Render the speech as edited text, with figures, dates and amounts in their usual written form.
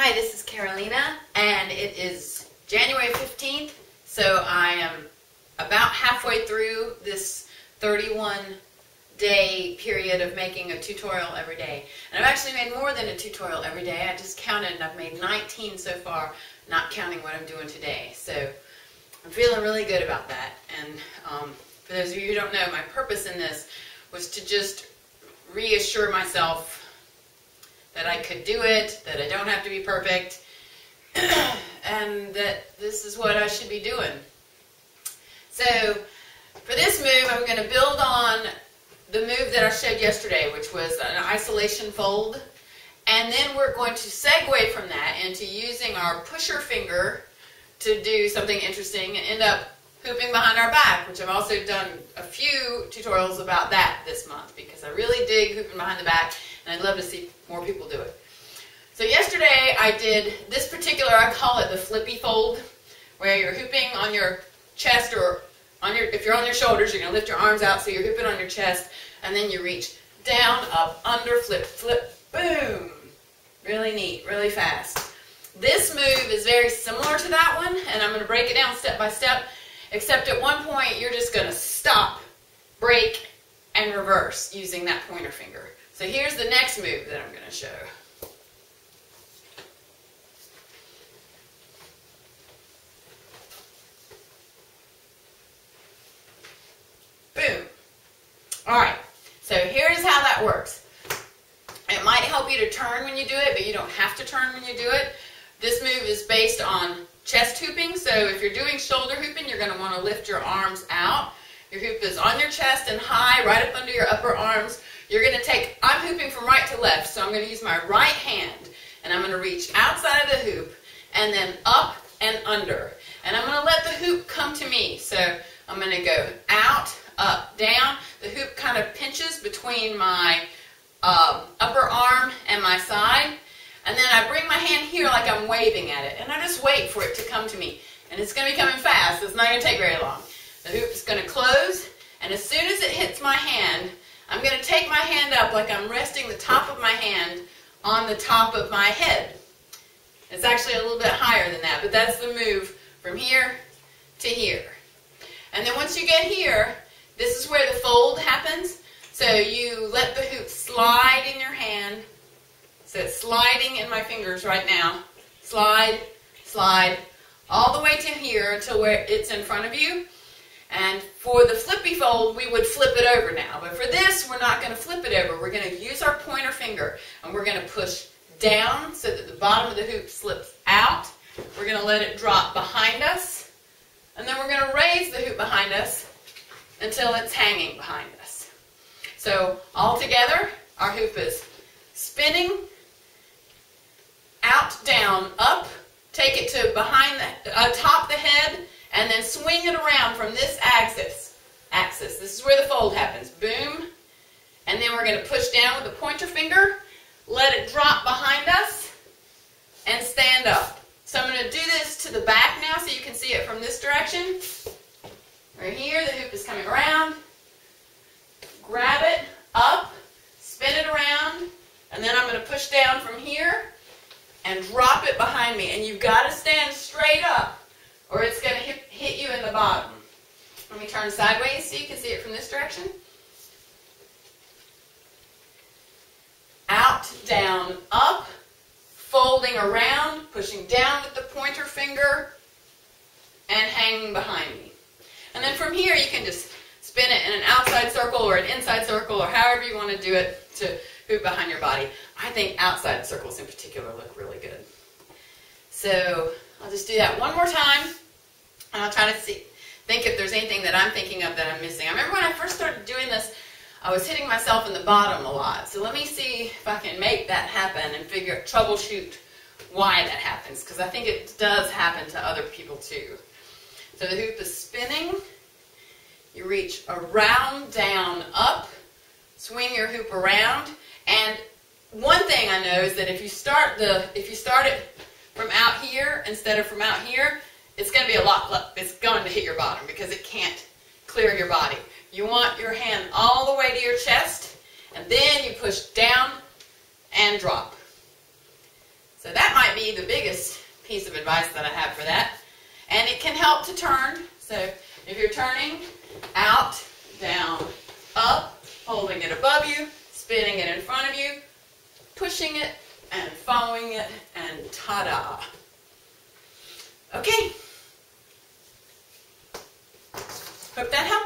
Hi, this is Caroleeena, and it is January 15th, so I am about halfway through this 31-day period of making a tutorial every day. And I've actually made more than a tutorial every day. I just counted and I've made 19 so far, not counting what I'm doing today. So I'm feeling really good about that. And for those of you who don't know, my purpose in this was to just reassure myself that I could do it, that I don't have to be perfect, and that this is what I should be doing. So for this move, I'm going to build on the move that I showed yesterday, which was an isolation fold, and then we're going to segue from that into using our pusher finger to do something interesting and end up hooping behind our back, which I've also done a few tutorials about that this month because I really dig hooping behind the back and I'd love to see more people do it. So yesterday I did this particular, I call it the flippy fold, where you're hooping on your chest or on your, if you're on your shoulders, you're going to lift your arms out so you're hooping on your chest, and then you reach down, up, under, flip, flip, boom. Really neat, really fast. This move is very similar to that one, and I'm going to break it down step by step. Except at one point, you're just going to stop, break, and reverse using that pointer finger. So here's the next move that I'm going to show. Boom. Alright, so here's how that works. It might help you to turn when you do it, but you don't have to turn when you do it. This move is based on chest hooping, so if you're doing shoulder hooping, you're going to want to lift your arms out. Your hoop is on your chest and high, right up under your upper arms. You're going to take, I'm hooping from right to left, so I'm going to use my right hand, and I'm going to reach outside of the hoop, and then up and under. And I'm going to let the hoop come to me, so I'm going to go out, up, down. The hoop kind of pinches between my upper arm and my side. And then I bring my hand here like I'm waving at it, and I just wait for it to come to me. And it's going to be coming fast. It's not going to take very long. The hoop is going to close, and as soon as it hits my hand, I'm going to take my hand up like I'm resting the top of my hand on the top of my head. It's actually a little bit higher than that, but that's the move from here to here. And then once you get here, this is where the fold happens. So you let the hoop slide in your hand. So it's sliding in my fingers right now. Slide, slide, all the way to here until where it's in front of you. And for the flippy fold, we would flip it over now. But for this, we're not going to flip it over. We're going to use our pointer finger, and we're going to push down so that the bottom of the hoop slips out. We're going to let it drop behind us. And then we're going to raise the hoop behind us until it's hanging behind us. So all together, our hoop is spinning, out, down, up, take it to behind the, atop the head, and then swing it around from this axis. This is where the fold happens. Boom. And then we're going to push down with the pointer finger, let it drop behind us, and stand up. So I'm going to do this to the back now so you can see it from this direction. Right here, the hoop is coming around. Grab it, up, spin it around, and then I'm going to push down from here and drop it behind me. And you've got to stand straight up or it's going to hit you in the bottom. Let me turn sideways so you can see it from this direction. Out, down, up, folding around, pushing down with the pointer finger, and hanging behind me. And then from here you can just spin it in an outside circle or an inside circle or however you want to do it to hoop behind your body. I think outside circles in particular look really good. So I'll just do that one more time, and I'll try to think if there's anything that I'm thinking of that I'm missing. I remember when I first started doing this, I was hitting myself in the bottom a lot. So let me see if I can make that happen and troubleshoot why that happens, because I think it does happen to other people too. So the hoop is spinning. You reach around, down, up, swing your hoop around, and one thing I know is that if you start it from out here instead of from out here, it's going to be it's going to hit your bottom because it can't clear your body. You want your hand all the way to your chest, and then you push down and drop. So that might be the biggest piece of advice that I have for that. And it can help to turn. So if you're turning out, down, up, holding it above you, spinning it in front of you, pushing it and following it, and ta-da. Okay. Hope that helps.